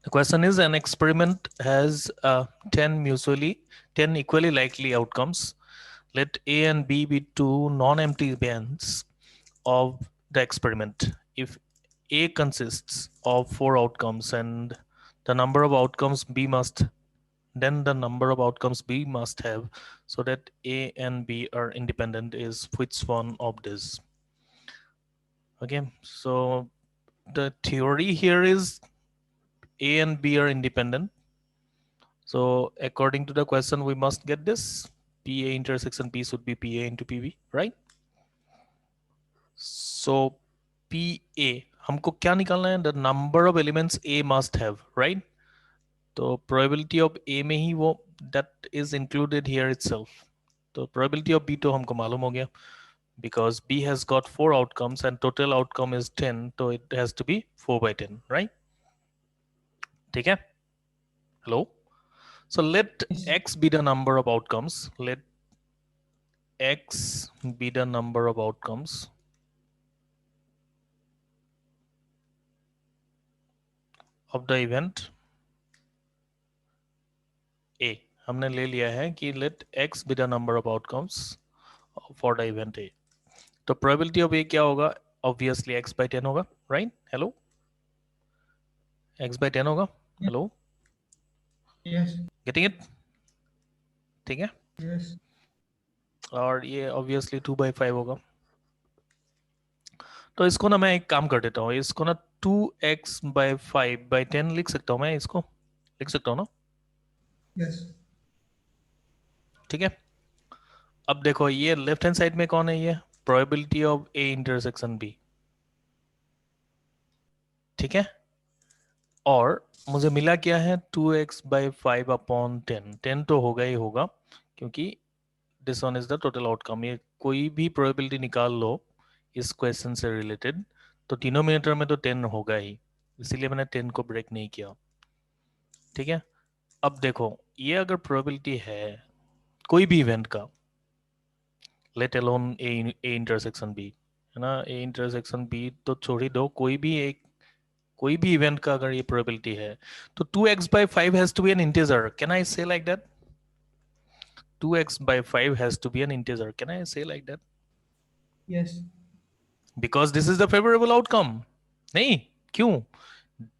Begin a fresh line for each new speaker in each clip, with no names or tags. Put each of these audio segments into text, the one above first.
The question is, an experiment has 10 equally likely outcomes. Let A and B be two non-empty bands of the experiment. If A consists of 4 outcomes and the number of outcomes B must then the number of outcomes B must have, so that A and B are independent, is which one of this? Okay, so the theory here is A and B are independent. So according to the question, we must get this. PA intersection P should be PA into PB, right? So PA, हमको क्या निकालना है? The number of elements A must have, right? तो probability of A में ही वो that is included here itself. तो probability of B तो हमको मालूम हो गया, because B has got 4 outcomes and total outcome is 10, so it has to be 4 by 10, right? ठीक है? Hello? So let
Yes.
X be the number of outcomes. Let X be the number of outcomes of the event A. हमने ले लिया है कि let X be the number of outcomes for the event A. तो probability of A क्या होगा? Obviously X by 10 होगा, right? Hello? X by 10 होगा?
Yes.
Hello?
Yes.
Getting it? ठीक है?
Yes.
और ये obviously 2 by 5 होगा. तो इसको ना मैं एक काम कर देता हूँ, इसको ना 2x by 5 by 10 लिख सकता हूँ, मैं इसको लिख सकता हूँ ना?
Yes.
ठीक है. अब देखो ये लेफ्ट हैंड साइड में कौन है? ये probability of A intersection B. ठीक है. और मुझे मिला क्या है? 2x by 5 upon 10. 10 तो होगा ही होगा, क्योंकि this one is the total outcome. ये कोई भी प्रोबेबिलिटी निकाल लो इस क्वेश्चन से रिलेटेड, तो डिनोमिनेटर में तो 10 होगा ही, इसीलिए मैंने 10 को ब्रेक नहीं किया. ठीक है. अब देखो ये अगर प्रोबेबिलिटी है कोई भी इवेंट का, let alone A intersection B, है ना? ए इंटरसेक्शन बी तो छोड़ ही दो, कोई भी इवेंट का अगर ये प्रोबेबिलिटी है, तो 2x by 5 has to be an integer. Can I say like that? 2x by 5 has to be an integer. Can I say like that?
Yes.
Because this is the favorable outcome. नहीं, क्यों?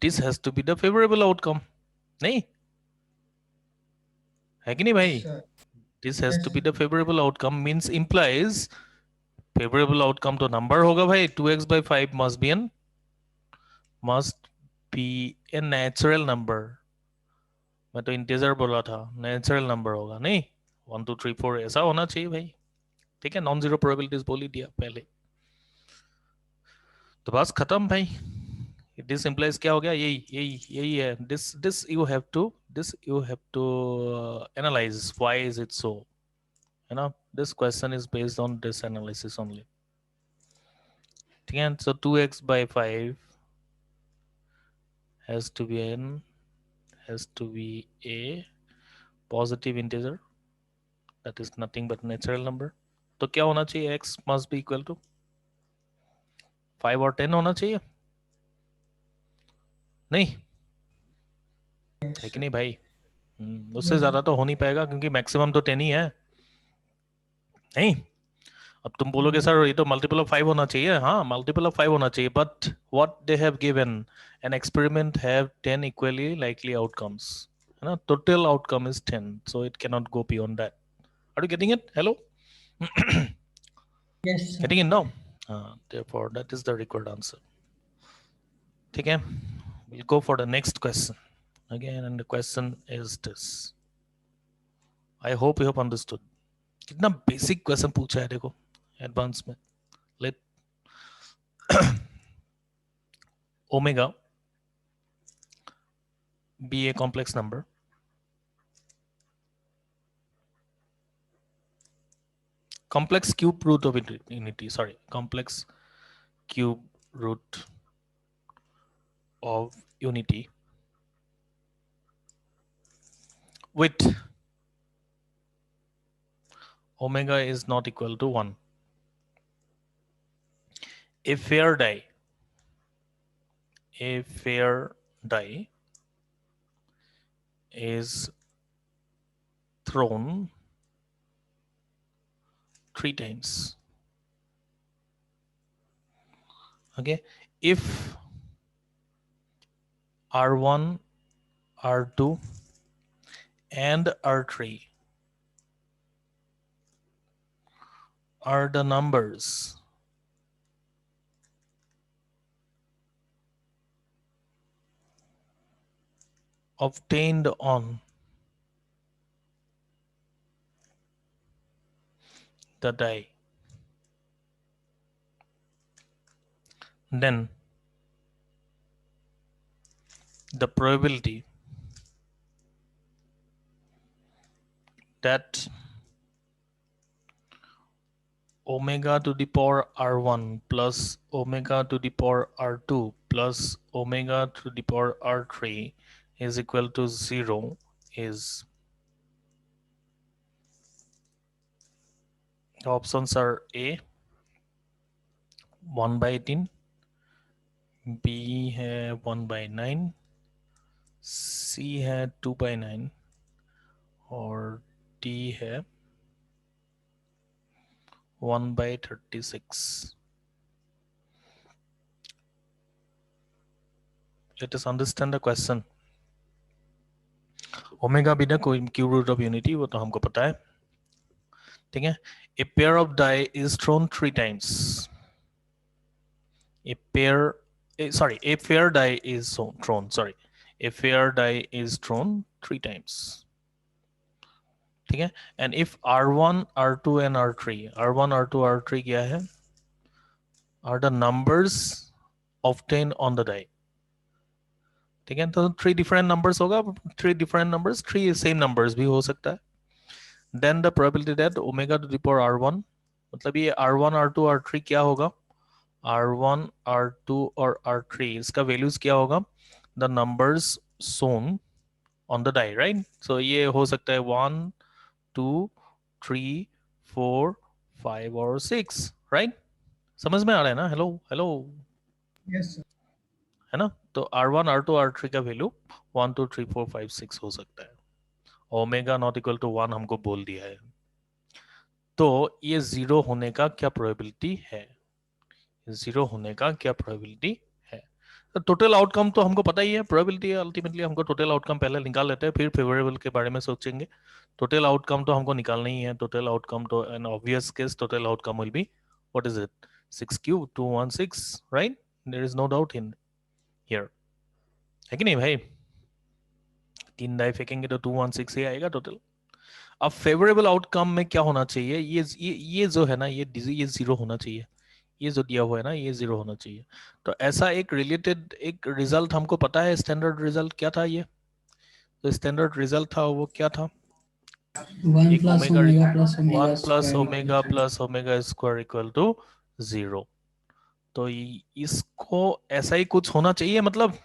This has to be the favorable outcome. नहीं है कि नहीं भाई?
Sir.
This has to
Yes.
be the favorable outcome means implies favorable outcome तो number होगा भाई. 2x by 5 must be a natural number. मैं तो इंटीजर बोला था, नेचुरल नंबर होगा. नहीं, 1 2 3 4 ऐसा होना चाहिए भाई. ठीक है, नॉन जीरो प्रोबेबिलिटीज बोल ही दिया पहले, तो बस खत्म भाई. दिस इंप्लाइज क्या हो गया? यही यही यही है. This this you have to analyse why is it so, है ना? This question is based on this analysis only. ठीक है. सो 2x by 5 has to be a positive integer, that is nothing but natural number. तो क्या होना चाहिए? x must be equal to 5 और 10 होना चाहिए. नहीं है
Yes.
कि नहीं भाई? उससे
Yes.
ज्यादा तो हो नहीं पाएगा, क्योंकि मैक्सिमम तो 10 ही है. नहीं, अब तुम बोलोगे
No.
सर ये तो मल्टीपल ऑफ 5 होना चाहिए. हाँ, मल्टीपल ऑफ 5 होना चाहिए, but what they have given, an experiment have 10 equally likely outcomes, है ना? Total outcome is 10, so it can not go beyond that. Are you getting it? Hello?
Yes, sir.
Getting it now? therefore that is the required answer. ठीक है. we'll go for the next question again, and the question is this. I hope you have understood. कितना basic question पूछा है देखो advance में. Let omega be a complex number, complex cube root of unity, sorry, complex cube root of unity with omega is not equal to 1. A fair die is thrown 3 times. Okay, if R1, R2 and R3 are the numbers obtained on the die, then the probability that omega to the power R1 plus omega to the power R2 plus omega to the power R3 is equal to 0 is, the options are A 1 by 18, B है 1 by 9, C है 2 by 9 और D है 1 by 36. Let us understand the question. Omega बिना कोई cube root of unity, वो तो हमको पता है, ठीक है. A pair of die is thrown 3 times. A fair die is thrown. Sorry, a fair die is thrown 3 times. ठीक है. And if R1, R2 and R3, R1, R2, R3 क्या है? Are the numbers obtained on the die. ठीक है. तो 3 different numbers होगा, 3 different numbers, 3 same numbers भी हो सकता है. Then the probability that omega to the power R1, मतलब ये R1, R2, R3 क्या होगा? R1, R2 और R3 इसका वैल्यूज क्या होगा? The numbers shown on the die, right? So ये हो सकता है 1, 2, 3, 4, 5 और 6, right? समझ में आ रहा है ना? Hello hello,
Yes, sir.
है ना? तो R1, R2, R3 का वैल्यू 1, 2, 3, 4, 5, 6 हो सकता है. ओमेगा नॉट इक्वल टू 1 हमको बोल दिया है. तो ये 0 होने का क्या प्रोबेबिलिटी है? 0 होने का क्या प्रोबेबिलिटी है? तो टोटल आउटकम तो हमको पता ही है, प्रोबेबिलिटी है अल्टीमेटली. हमको टोटल आउटकम पहले निकाल लेते हैं, फिर फेवरेबल के बारे में सोचेंगे. टोटल आउटकम तो हमको निकालना ही है. टोटल आउटकम तो an obvious case total outcome will be, what is it, 6 cube 216, right? There is no doubt in here, है कि नहीं भाई? 3 डाई फेंकेंगे तो 216 ही आएगा टोटल. अब फेवरेबल आउटकम में क्या होना चाहिए? ये जो है ना, ये 0 होना चाहिए. ये जो दिया हुआ है ना, ये 0 होना चाहिए. तो ऐसा एक रिलेटेड एक रिजल्ट हमको पता है. स्टैंडर्ड रिजल्ट क्या था? ये तो स्टैंडर्ड रिजल्ट था वो क्या था?
1
एक
plus
omega,
omega plus omega
1 plus
square equal
omega
to
plus omega square equal to 0. तो इसको ऐसा ही कुछ होना चाहिए, मतलब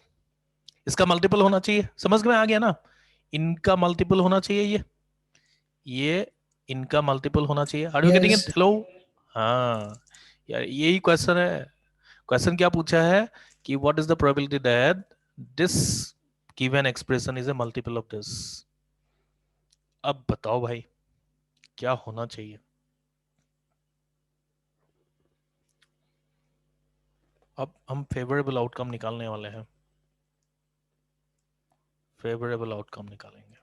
इसका मल्टीपल होना चाहिए. समझ में आ गया ना? इनका मल्टीपल होना चाहिए, ये इनका मल्टीपल होना चाहिए. Are you getting it?
yes,
hello. हाँ यार, यही क्वेश्चन है. क्वेश्चन क्या पूछा है कि what is the probability that this given expression is a multiple of this. अब बताओ भाई क्या होना चाहिए? अब हम फेवरेबल आउटकम निकालने वाले हैं. फेवरेबल आउटकम निकालेंगे.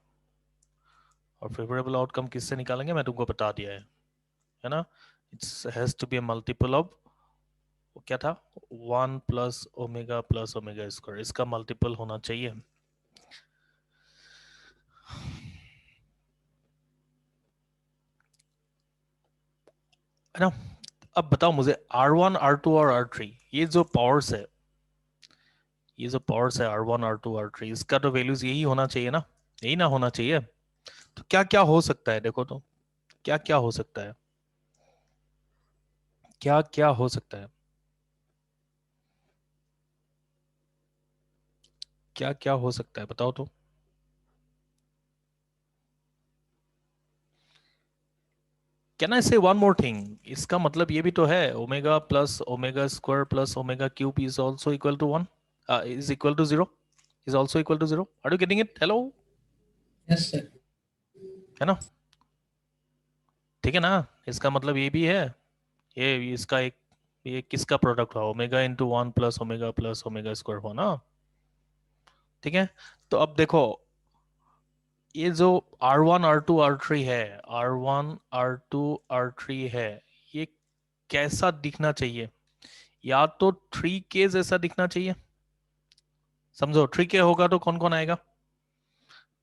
और फेवरेबल आउटकम किससे निकालेंगे मैं तुमको बता दिया है ना? It's has to be a multiple of, क्या था, 1 प्लस ओमेगा स्क्वायर. इसका मल्टीपल होना चाहिए. है ना? अब बताओ मुझे, R1, R2 और R3, ये जो पावर्स है, ये जो पावर्स है R1, R2, R3, इसका तो वैल्यूज यही होना चाहिए ना? यही ना होना चाहिए? तो क्या क्या हो सकता है? देखो तो क्या क्या हो सकता है, क्या क्या हो सकता है, क्या क्या हो सकता है, बताओ तो. कैन आई से वन मोर थिंग? इसका मतलब ये भी तो है, omega plus omega square plus omega cube is also equal to 1, is equal to 0, is also equal to 0. Are you getting it? Hello?
Yes, sir.
है ना? ठीक है ना? इसका मतलब ये भी है, ये इसका एक, ये किसका प्रोडक्ट हुआ, omega into one plus omega square हुआ ना? ठीक है, तो अब देखो ये जो R1 R2 R3 है, R1 R2 R3 है, ये कैसा दिखना चाहिए? या तो 3K जैसा दिखना चाहिए। समझो 3K होगा तो कौन कौन आएगा?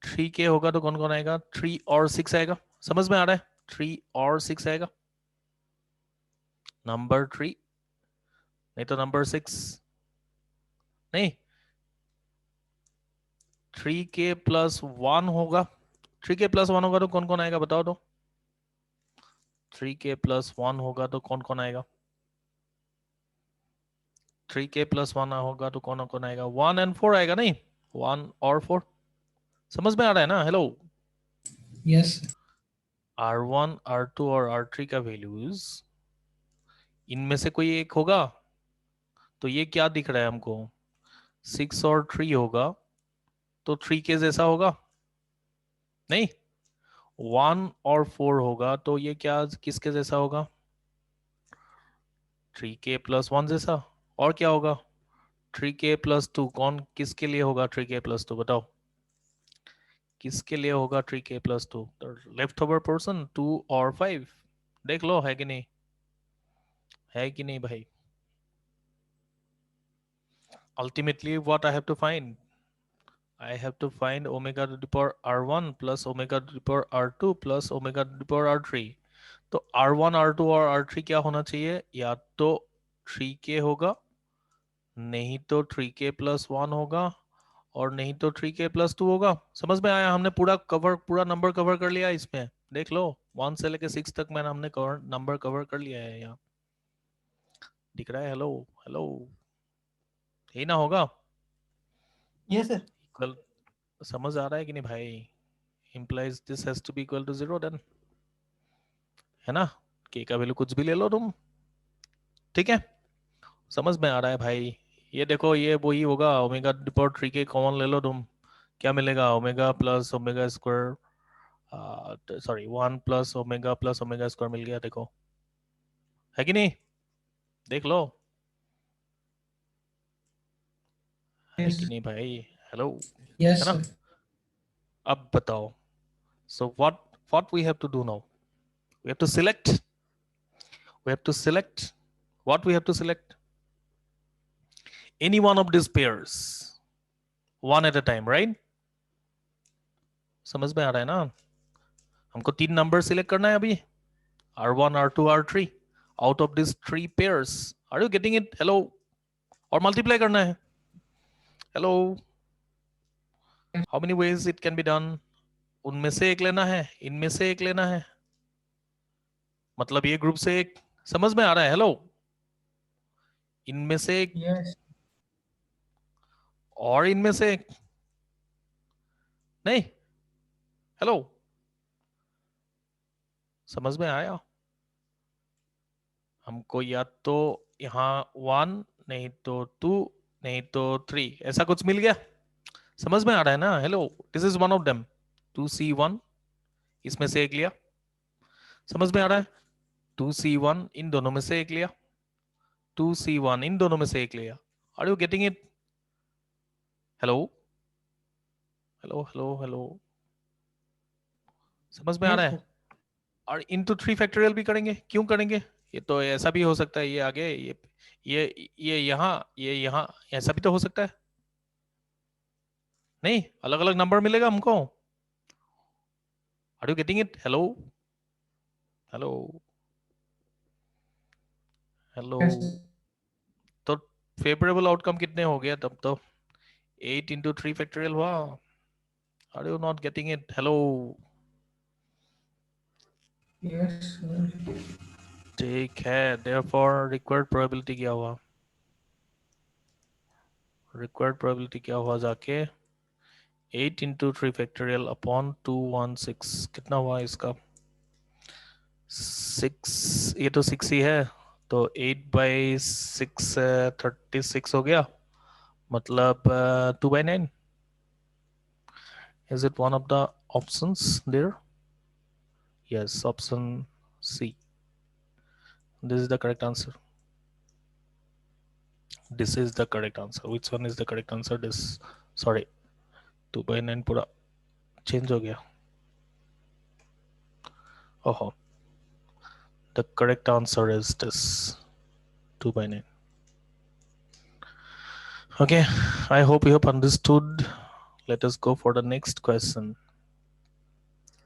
3K होगा तो कौन कौन आएगा? 3 और 6 आएगा। समझ में आ रहा है? 3 और 6 आएगा। नंबर 3, नहीं तो नंबर 6, नहीं 3K+1 होगा। 3K+1 होगा तो कौन कौन आएगा बताओ तो? 3K+1 होगा तो कौन कौन आएगा? 3K+1 होगा तो कौन कौन आएगा? 1 और 4 आएगा, नहीं 1 और 4। समझ में आ रहा है ना? Hello,
Yes, sir.
R1 R2 और R3 का वैल्यूज इनमें से कोई एक होगा। तो ये क्या दिख रहा है हमको? 6 और 3 होगा तो 3K जैसा होगा, नहीं 1 और 4 होगा तो ये क्या किसके जैसा होगा? 3K+1 जैसा। और क्या होगा? 3K+2, कौन किसके लिए होगा? 3K+2 बताओ, किसके लिए होगा 3K+2? लेफ्ट ओवर पोर्शन 2 और 5। देख लो है कि नहीं, है कि नहीं भाई? Ultimately what I have to find, I have to find omega to the power R1 plus omega to the power R2 plus omega to the power R3। तो R1 R2 और R3 क्या होना चाहिए? या तो 3K होगा, नहीं तो 3K+1 होगा, और नहीं तो 3K+2 होगा। समझ में आया? हमने पूरा नंबर कवर कर लिया इसमें। देख लो 1 से लेके 6 तक मैंने हमने नंबर कवर कर लिया है। यहाँ दिख रहा है? हेलो हेलो, यही ना होगा?
Yes, sir.
इक्वल, समझ आ रहा है कि नहीं भाई? implies this has to be equal to 0 then, है ना? K का वैल्यू कुछ भी ले लो तुम, ठीक है? समझ में आ रहा है भाई? ये देखो ये वही होगा, ओमेगा डिपोर 3K कॉमन ले लो तुम, क्या मिलेगा? Omega plus omega square, sorry 1 plus omega square मिल गया, देखो है कि नहीं? देख लो, है कि
Yes.
नहीं भाई? हेलो, है
Yes,
ना?
sir.
अब बताओ, so what we have to do now? We have to select, what we have to select? Any one of these pairs, one at a time, right? समझ में आ रहा है ना? हमको 3 नंबर सिलेक्ट करना है अभी, R1 R2 R3 out of this 3 pairs. Are you getting it? Hello, और मल्टीप्लाई करना है। Hello, how many ways it can be done? उनमें से एक लेना है, इनमें से एक लेना है, मतलब ये ग्रुप से एक। समझ में आ रहा है? हेलो, इनमें से एक
Yes.
और इनमें से एक, नहीं हेलो, समझ में आया? हमको या तो यहाँ 1, नहीं तो 2, नहीं तो 3, ऐसा कुछ मिल गया। समझ में आ रहा है ना? Hello, this is one of them, 2C1, इसमें से एक लिया। समझ में आ रहा है? 2C1 इन दोनों में से एक लिया, 2C1 इन दोनों में से एक लिया। Are you getting it? Hello hello hello hello, समझ में आ रहा
Yes,
है?
sir.
और इंटू 3 फैक्टोरियल भी करेंगे, क्यों करेंगे? ये तो ऐसा भी हो सकता है, ये आगे ये यहाँ, ये यहाँ, ऐसा भी तो हो सकता है, नहीं अलग अलग नंबर मिलेगा हमको। Are you getting it? Hello hello hello.
Yes.
तो फेवरेबल आउटकम कितने हो गया तब तो? 8 × 3 फैक्टोरियल हुआ। Are you not getting it? Hello,
Yes, sir.
ठीक है, देयरफॉर रिक्वायर्ड प्रोबेबिलिटी क्या हुआ? रिक्वायर्ड प्रोबेबिलिटी क्या हुआ जाके? 8 × 3 फैक्टोरियल अपॉन 216, कितना हुआ इसका? 6, ये तो 6 ही है, तो 8/6 36 हो गया, मतलब 2/9। Is it one of the options there? Yes, option C. This is the correct answer. This is the correct answer. Which one is the correct answer? This, sorry, 2/9 पूरा change हो गया. Oh, the correct answer is this, 2/9. Okay, I hope you have understood. Let us go for the next question.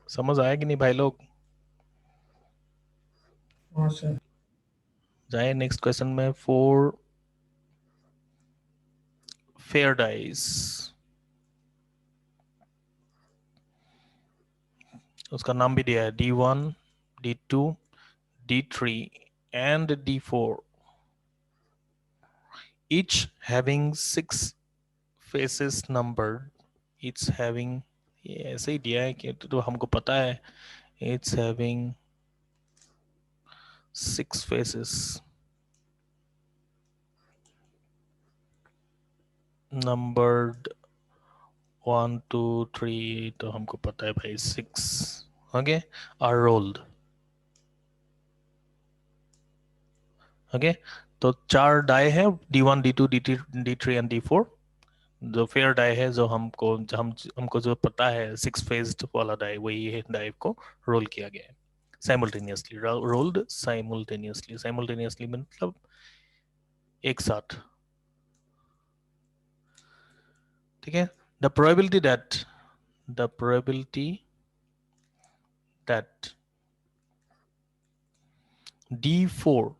समझ आया कि नहीं भाई लोग?
हाँ सर।
जाए नेक्स्ट क्वेश्चन में. 4 fair dice. उसका नाम भी दिया है D1, D2, D3 and D4. Each having 6 faces numbered. Each having, ये ऐसे ही दिया है कि तो हमको पता है. It's having 6 faces numbered 1, 2, 3. तो हमको पता है भाई 6. Okay, are rolled. Okay, तो 4 डाई है, D1, D2, D3 and D4. जो फेयर डाई है, जो हमको जो पता है 6 फेस्ड वाला डाई, वही है डाई को रोल किया गया है साइमल्टेनियसली. Rolled simultaneously. साइमल्टेनियसली मतलब एक साथ. ठीक है. The probability that D4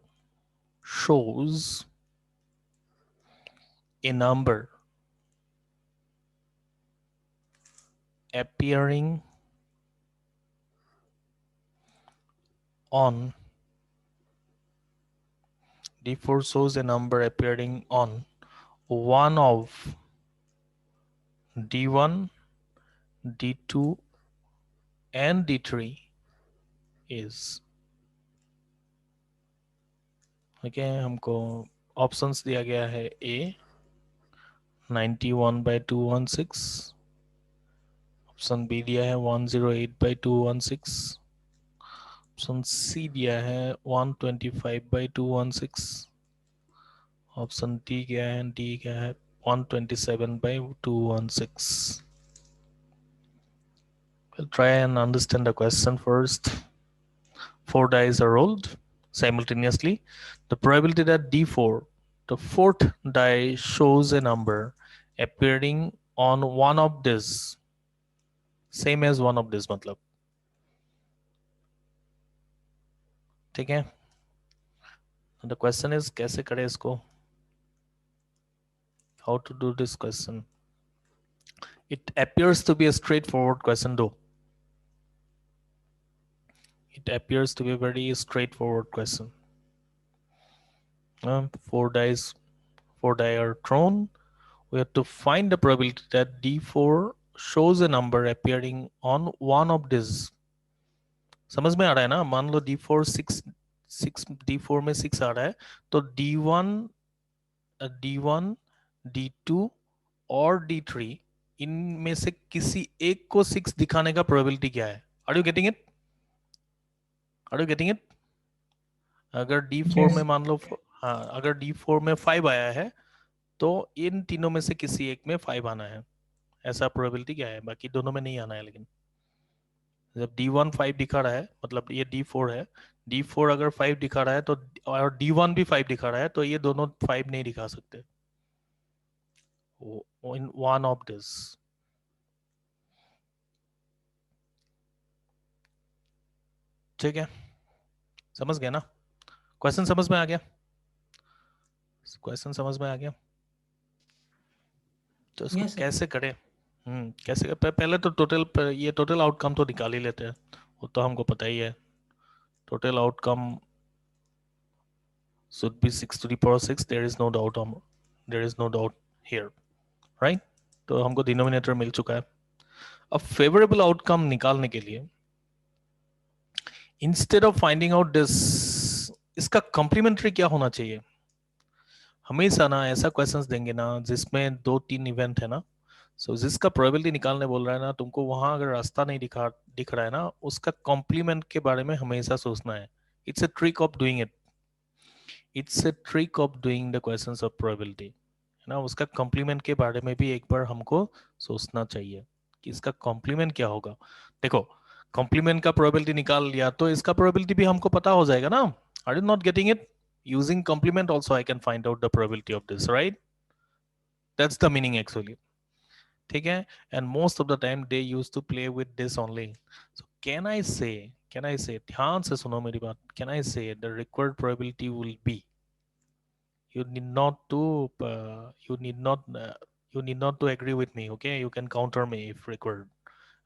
shows a number appearing on D4 shows a number appearing on one of D1, D2 and D3 is. Okay, हमको ऑप्शंस दिया गया है. A 91/216. ऑप्शन बी दिया है 108/216. ऑप्शन सी दिया है 125/216. ऑप्शन डी क्या है 127/216. We'll try and understand the question first. 4 dice are rolled simultaneously. The probability that D4, the fourth die, shows a number appearing on one of these, same as one of these मतलब. ठीक है. The question is कैसे करें इसको? How to do this question? It appears to be a straightforward question though. It appears to be a very straightforward question. 4 die are thrown. We have to find the probability that D4 shows a number appearing on one of these. समझ में आ रहा है ना? मान लो D4 D4 में 6 आ रहा है, तो D1, D2 और D3 इनमें से किसी एक को 6 दिखाने का प्रोबेबिलिटी क्या है? Are you getting it? अगर D4
Yes.
में मान लो, हाँ, अगर D4 में 5 आया है तो इन तीनों में से किसी एक में 5 आना है. ऐसा प्रोबेबिलिटी क्या है? बाकी दोनों में नहीं आना है. लेकिन जब D1 5 दिखा रहा है, मतलब ये D4 है, D4 अगर 5 दिखा रहा है तो, और D1 भी 5 दिखा रहा है, तो ये दोनों 5 नहीं दिखा सकते. In one of this. ठीक है, समझ गया ना? क्वेश्चन समझ में आ गया? क्वेश्चन समझ में आ गया? तो इसको
Yes, sir.
कैसे करें? कैसे पहले तो ये टोटल आउटकम तो निकाल ही लेते हैं. वो तो हमको पता ही है. Total outcome should be 6 to the power 6. There is no doubt here, right? तो हमको डिनोमिनेटर मिल चुका है. अब फेवरेबल आउटकम निकालने के लिए, instead of finding out this, इसका कॉम्प्लीमेंट्री क्या होना चाहिए? हमेशा ना ऐसा क्वेश्चंस देंगे ना जिसमें 2-3 इवेंट है ना, सो जिसका प्रोबेबिलिटी निकालने बोल रहा है ना, तुमको वहां अगर रास्ता नहीं दिख रहा है ना, उसका कॉम्प्लीमेंट के बारे में हमेशा सोचना है. It's a trick of doing it. It's a trick of doing the questions of probability, है ना. उसका कॉम्प्लीमेंट के बारे में भी एक बार हमको सोचना चाहिए कि इसका कॉम्प्लीमेंट क्या होगा. देखो, कॉम्प्लीमेंट का प्रोबेबिलिटी निकाल लिया तो इसका प्रोबेबिलिटी भी हमको पता हो जाएगा ना. Are you not getting it? Using complement also I can find out the probability of this, right? That's the meaning actually. ठीक है. And most of the time they use to play with this only. So can I say ध्यान से सुनो मेरी बात. Can I say the required probability will be, you need not to you need not to agree with me, okay? You can counter me if required.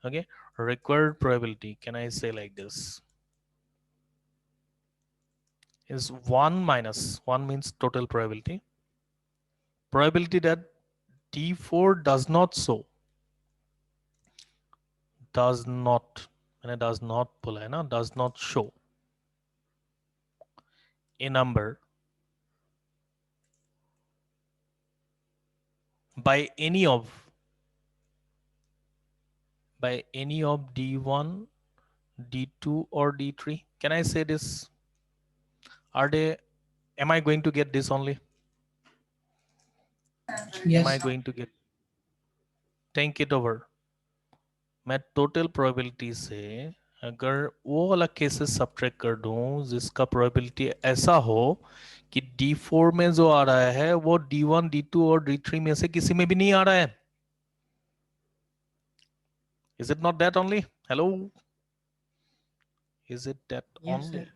Okay, required probability, can I say like this, is 1 minus 1 means total probability that d4 does not show, does not, मैंने does not बोला है ना, does not show a number by any of d1, d2 or d3. Can I say this? Are they, am I going to get this only? Am I
Yes.
going to get, think it over. मैं total probability से अगर वो वाला cases subtract कर दूं जिसका probability ऐसा हो कि D4 में जो आ रहा है वो D1, D2 और D3 में से किसी में भी नहीं आ रहा है. Is it not that only? Hello? Is it that
Yes,
only?
sir.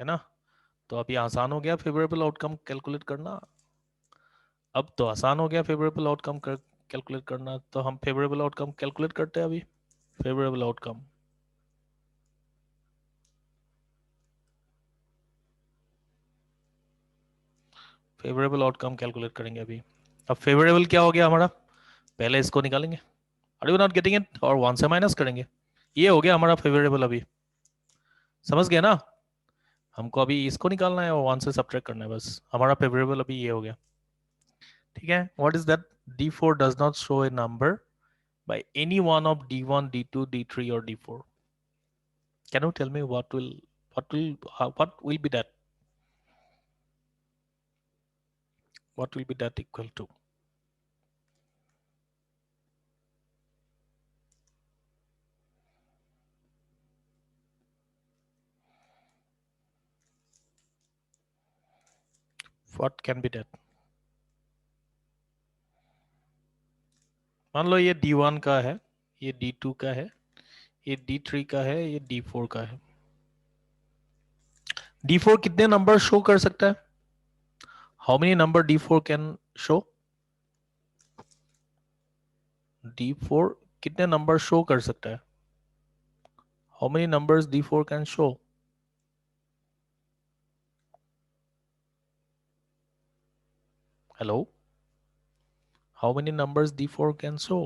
है ना. तो अभी आसान हो गया फेवरेबल आउटकम कैलकुलेट करना. अब तो आसान हो गया फेवरेबल आउटकम कैलकुलेट करना. तो हम फेवरेबल आउटकम कैलकुलेट करते हैं अभी. Favourable outcome, favourable outcome calculate करेंगे अभी. अब फेवरेबल क्या हो गया हमारा, पहले इसको निकालेंगे. Are you not getting it? और 1 से माइनस करेंगे. ये हो गया हमारा फेवरेबल. अभी समझ गया ना. हमको अभी इसको निकालना है और 1 से सब्ट्रैक्ट करना है, बस. हमारा फेवरेबल अभी ये हो गया. ठीक है. What is that? D4 does not show a number by any one of D1, D2, D3 और D4. Can you tell me what will be that? What will be that equal to? What can be that? मान लो ये D1 का है, ये D2 का है, ये D3 का है, ये D4 का है. D4 कितने नंबर शो कर सकता है? How many number D4 can show? D4 कितने नंबर शो कर सकता है? How many numbers D4 can show? Hello? How many numbers D4 can show?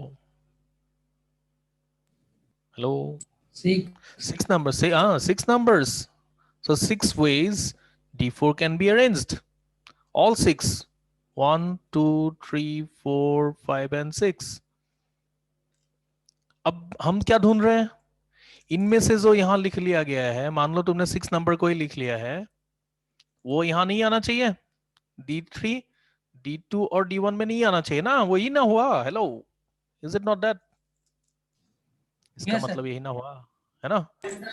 Hello?
Six.
6 numbers. Say, 6 numbers. So 6 ways D4 can be arranged. All 6. 1, 2, 3, 4, 5 and 6. अब हम क्या ढूंढ रहे हैं? इनमें से जो यहां लिख लिया गया है, मान लो तुमने 6 नंबर को ही लिख लिया है, वो यहां नहीं आना चाहिए. D3, D2 और D1 में नहीं आना चाहिए ना. वही ना हुआ. Hello, is it not that? इसका
Yes, sir.
मतलब यही ना हुआ, है ना.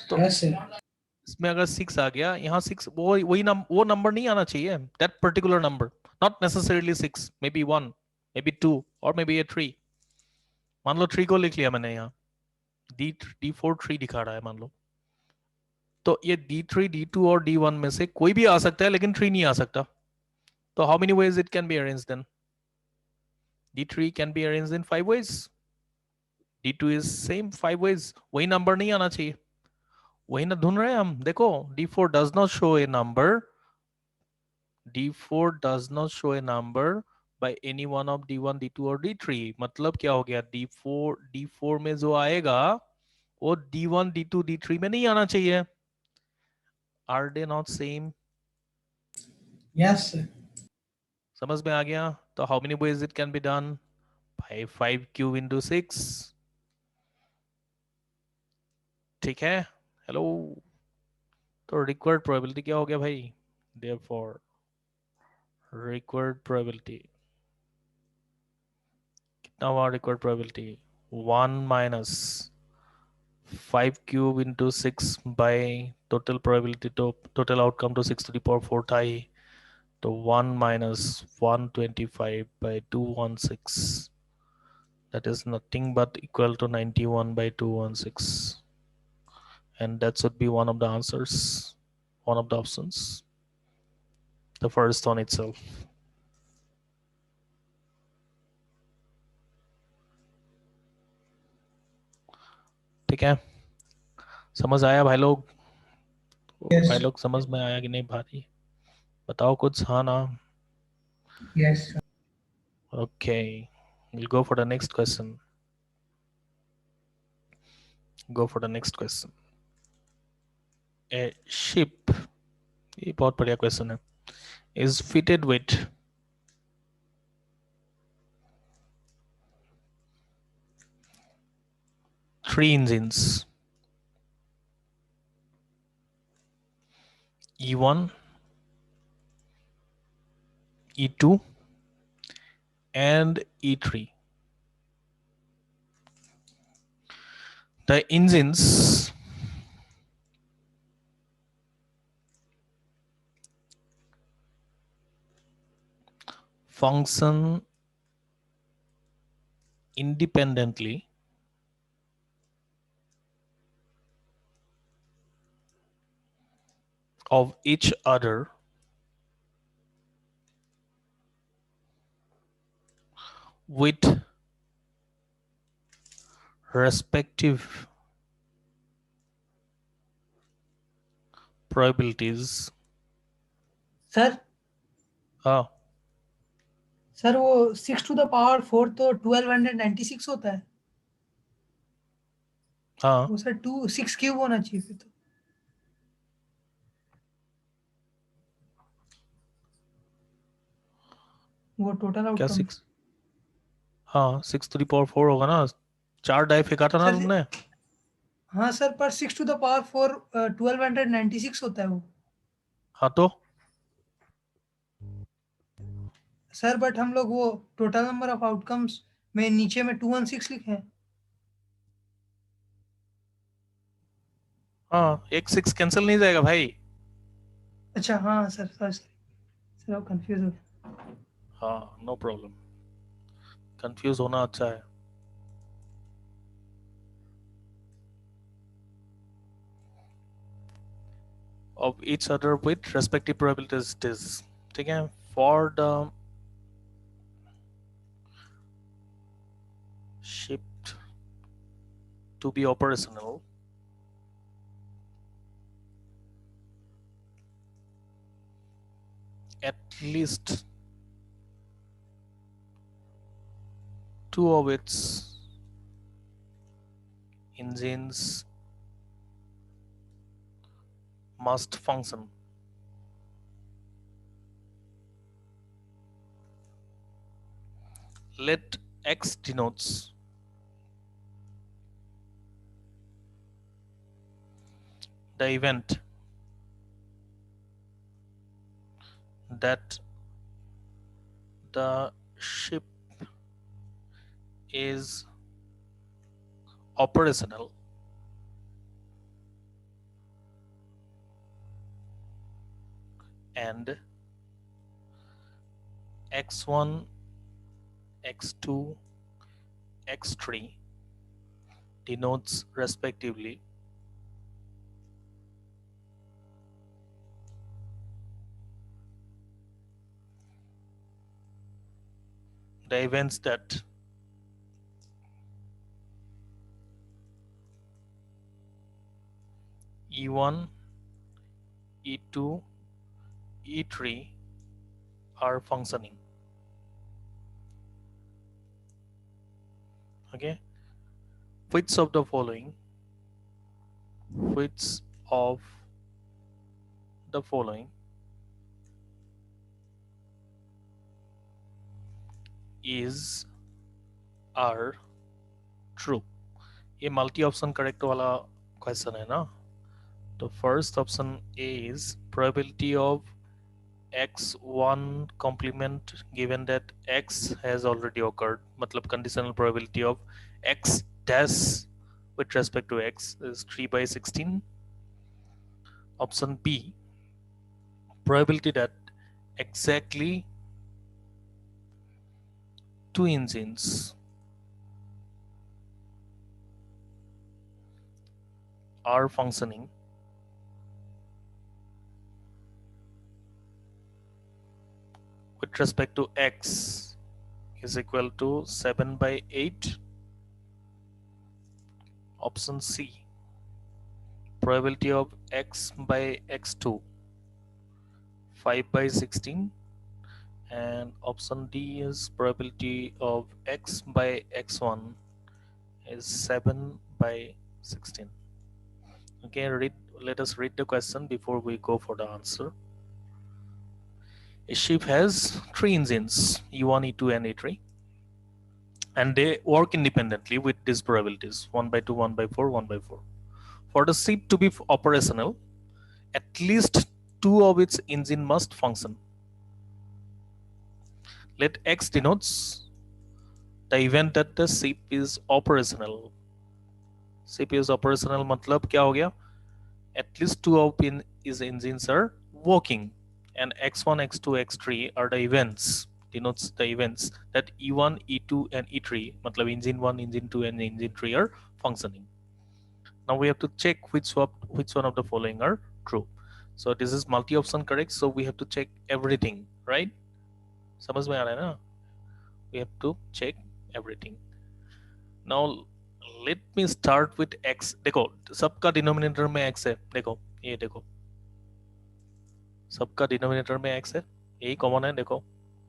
तो
Yes, sir.
इसमें अगर 6 आ गया, यहाँ 6, वो नंबर नहीं आना चाहिए. That particular number, not necessarily 6, may be 1, may be 2 और मे बी ए 3. मान लो 3 को लिख लिया मैंने यहाँ. D4 3 दिखा रहा है मान लो. तो ये D3, D2 और D1 में से कोई भी आ सकता है, लेकिन 3 नहीं आ सकता. तो how many ways it can be arranged then? D3 can be arranged in 5 ways. D2 is same 5 ways. वही नंबर नहीं आना चाहिए. वही ना ढूंढ रहे हैं हम. देखो, D4 does not show a number. D4 does not show a number by any one of D1, D2 और D3. मतलब क्या हो गया? D4 में जो आएगा वो D1, D2, D3 में नहीं आना चाहिए. Are they not same?
Yes, sir.
समझ में आ गया? तो how many ways it can be done? भाई 5 क्यूब इंटू 6, ठीक है। हेलो, तो रिक्वायर्ड प्रोबेबिलिटी क्या हो गया भाई? देयरफॉर रिक्वायर्ड प्रोबेबिलिटी कितना हुआ? Required probability 1 minus 5 cube into 6 by total probability, तो टोटल आउटकम तो 6 टू द पावर 4 था ही, तो 1 minus 125 by 216, that is nothing but equal to 91 by 216, and that should be one of the answers, one of the options, the first one itself. ठीक है, समझ आया भाई लोग?
Yes.
भाई लोग समझ में आया कि नहीं? भारी बताओ कुछ, हाँ ना?
Yes.
Okay, we'll go for the next question. Go for the next question. A ship, ये बहुत बढ़िया क्वेश्चन है, is fitted with 3 engines, E1, E2 and E3. The engines function independently of each other with respective probabilities.
Sir
हाँ
sir वो 6 to the power 4 तो 1296 होता है।
हाँ,
वो सर 6 क्यूब होना चाहिए फिर तो। वो टोटल
क्या
आउटकम।
6? हाँ 6 to the power 4 होगा ना, 4 डाई फेंका था ना
सर
तुमने?
हाँ सर, पर 6 to the power 4 1296 होता है वो।
हाँ तो
सर बट हम लोग वो टोटल नंबर ऑफ आउटकम्स में नीचे में 216 लिखे हैं।
हाँ, एक 6 कैंसिल नहीं जाएगा भाई।
अच्छा हाँ सर, सर सर आप कंफ्यूज हो गए।
हाँ नो प्रॉब्लम, कंफ्यूज होना अच्छा है। Of each other with respective probabilities it is, ठीक है। For the ship to be operational, at least 2 of its engines must function. Let X denotes the event that the ship is operational and X1, X2, X3 denotes respectively the events that E1, E2, E3 are functioning. Okay, which of the following is are true. ये multi option correct वाला question है ना, तो first option is probability of x1 complement given that x has already occurred, मतलब conditional probability of x dash with respect to x is 3/16. Option B, probability that exactly two engines are functioning with respect to x is equal to 7/8. Option C, probability of x by x2 5/16. And option D is probability of x by x1 is 7/16. Okay, let us read the question before we go for the answer. A ship has 3 engines, E1, E2 and E3, and they work independently with these probabilities 1/2, 1/4, 1/4. For the ship to be operational, at least 2 of its engine must function. Let x denotes the event that the ship is operational. Ship is operational मतलब क्या हो गया? At least 2 of its engines are working, and x1, x2, x3 are the events, denotes the events that E1, E2 and E3 मतलब engine 1, engine 2 and engine 3 are functioning. Now we have to check which one of the following are true. So this is multi option correct, so we have to check everything, right? समझ में आ रहा है ना? We have to check everything. Now let me start with x. देखो सबका denominator में x है, देखो ये देखो सबका डिनोमिनेटर में x है, यही कॉमन है। देखो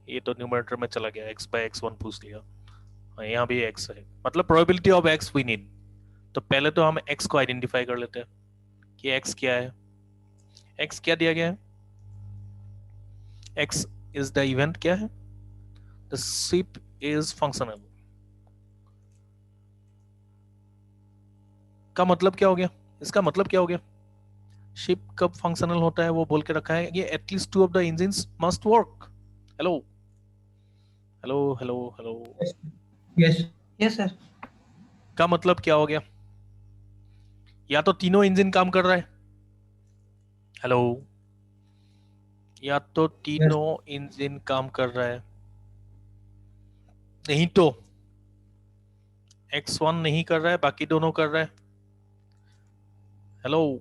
ये तो न्यूमरेटर में चला गया, x by x1 पूछ लिया, यहाँ भी x है, मतलब probability of x we need. तो पहले तो हम x को आइडेंटिफाई कर लेते हैं कि x क्या है। x क्या दिया गया है? x इज द इवेंट, क्या है? The ship is functional. का मतलब क्या हो गया? इसका मतलब क्या हो गया? शिप कब फंक्शनल होता है वो बोल के रखा है, ये at least 2 of the engines must work. Hello hello hello hello.
Yes yes sir.
का मतलब क्या हो गया? या तो तीनों इंजन काम कर रहा है, हेलो, या तो
यस
तीनों इंजन काम कर रहा है, नहीं तो x1 नहीं कर रहा है, बाकी दोनों कर रहा है। हेलो,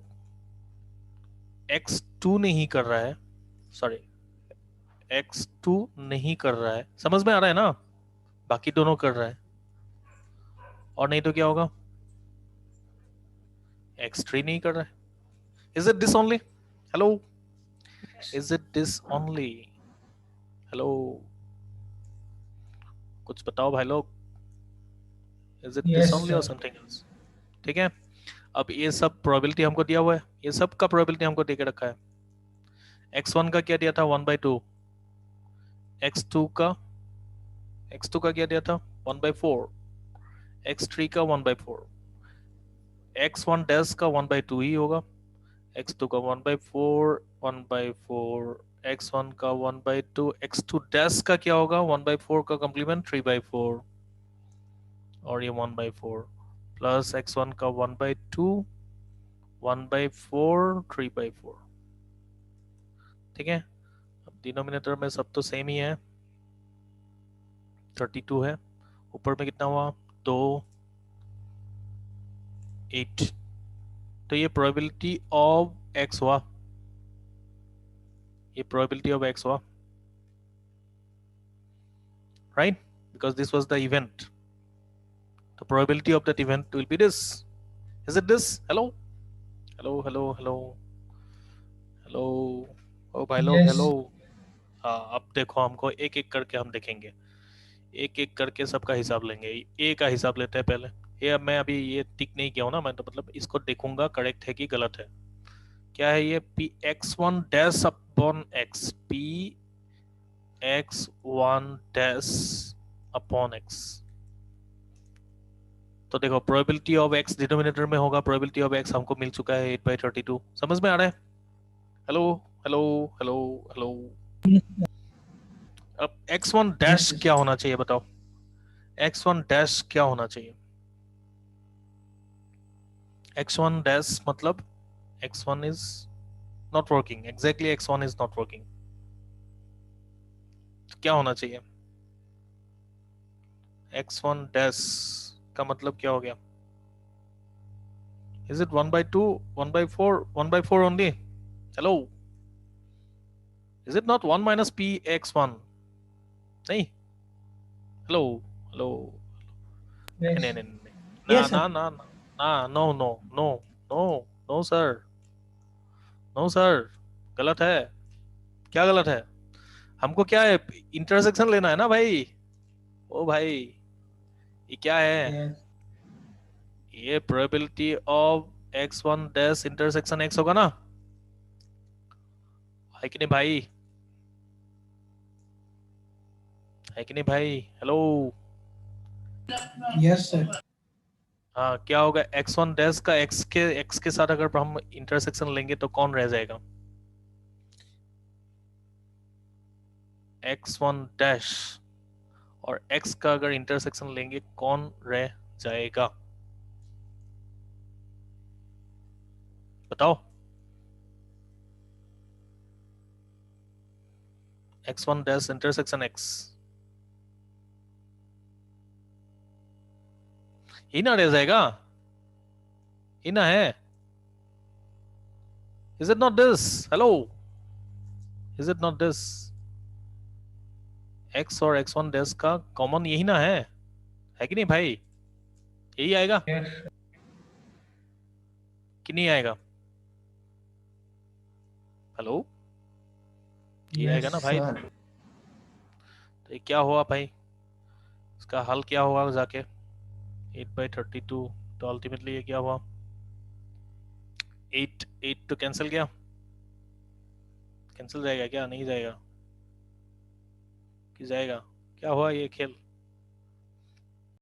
x2 नहीं कर रहा है, सॉरी x2 नहीं कर रहा है, समझ में आ रहा है ना? बाकी दोनों कर रहा है, और नहीं तो क्या होगा? x3 नहीं कर रहा है। Is it this only? Hello, is it this only? Hello, कुछ बताओ भाई लोग, is it this
yes
only और
सर।
Something else? ठीक है, अब ये सब प्रोबेबिलिटी हमको दिया हुआ है, ये सब का प्रोबेबिलिटी हमको दे के रखा है। x1 का क्या दिया था? 1/2। x2 का क्या दिया था? 1/4। x3 का 1/4। x1 डैश का 1/2 ही होगा, x2 का 1/4, 1/4, x1 का 1/2, x2 डैश का क्या होगा? 1/4 का कम्प्लीमेंट 3/4, और ये 1/4 प्लस x1 का 1/2, 1/4, 3/4। ठीक है, अब डिनोमिनेटर में सब तो सेम ही है, 32 है, ऊपर में कितना हुआ? 2, 8। तो ये प्रोबेबिलिटी ऑफ x हुआ, ये प्रोबेबिलिटी ऑफ x हुआ, right? Because this was the event, the probability of that event will be this. Is it this? Hello hello hello hello hello, ओ भाई लोग
यस
हेलो। हाँ, अब देखो हमको एक एक करके हम देखेंगे, एक एक करके सबका हिसाब लेंगे। ए का हिसाब लेते हैं पहले। ये अब मैं अभी ये टिक नहीं किया हूँ ना, मैं तो मतलब इसको देखूंगा करेक्ट है कि गलत है। क्या है ये? P x one dash upon x, P x one dash upon x, तो देखो प्रोबेबिलिटी ऑफ एक्स डिनोमिनेटर में होगा, प्रोबेबिलिटी ऑफ एक्स हमको मिल चुका है 8/32। समझ में आ रहा है? Hello hello hello hello. अब x1
यस
डैश क्या होना चाहिए बताओ? x1 डैश क्या होना चाहिए? x1 डैश मतलब x1 is not working, exactly x1 is not working। तो क्या होना चाहिए? x1 डैश का मतलब क्या हो गया? Is it 1/2, 1/4, 1/4 only? Hello, is it not 1 minus p x1? नहीं? Hello, hello। नहीं
यस
नहीं नहीं नहीं, ना
यस
ना
सर
ना ना ना, no no no no, no sir, no sir, गलत है। क्या गलत है? हमको क्या है, इंटरसेक्शन लेना है ना भाई। ओ भाई, ये क्या है?
यस
ये probability of x1 dash intersection x होगा ना, है कि नहीं भाई? है कि नहीं भाई? हेलो।
यस सर
हाँ, क्या होगा x1 डैश का x के साथ अगर हम इंटरसेक्शन लेंगे तो कौन रह जाएगा? x1 डैश और x का अगर इंटरसेक्शन लेंगे कौन रह जाएगा? बताओ। x1 डैश इंटरसेक्शन x ही ना रह जाएगा? ही ना है? Is it not this? Hello, is it not this? x और x1 डैश का कॉमन यही ना है कि नहीं भाई? यही आएगा
यस
कि नहीं आएगा? हेलो, यही आएगा
यस
ना भाई?
सर
तो ये क्या हुआ भाई? इसका हल क्या हुआ जाके? 8/32। तो अल्टीमेटली ये क्या हुआ? 8 8 तो कैंसिल गया, कैंसिल जाएगा क्या? नहीं जाएगा कि जाएगा? क्या हुआ ये खेल?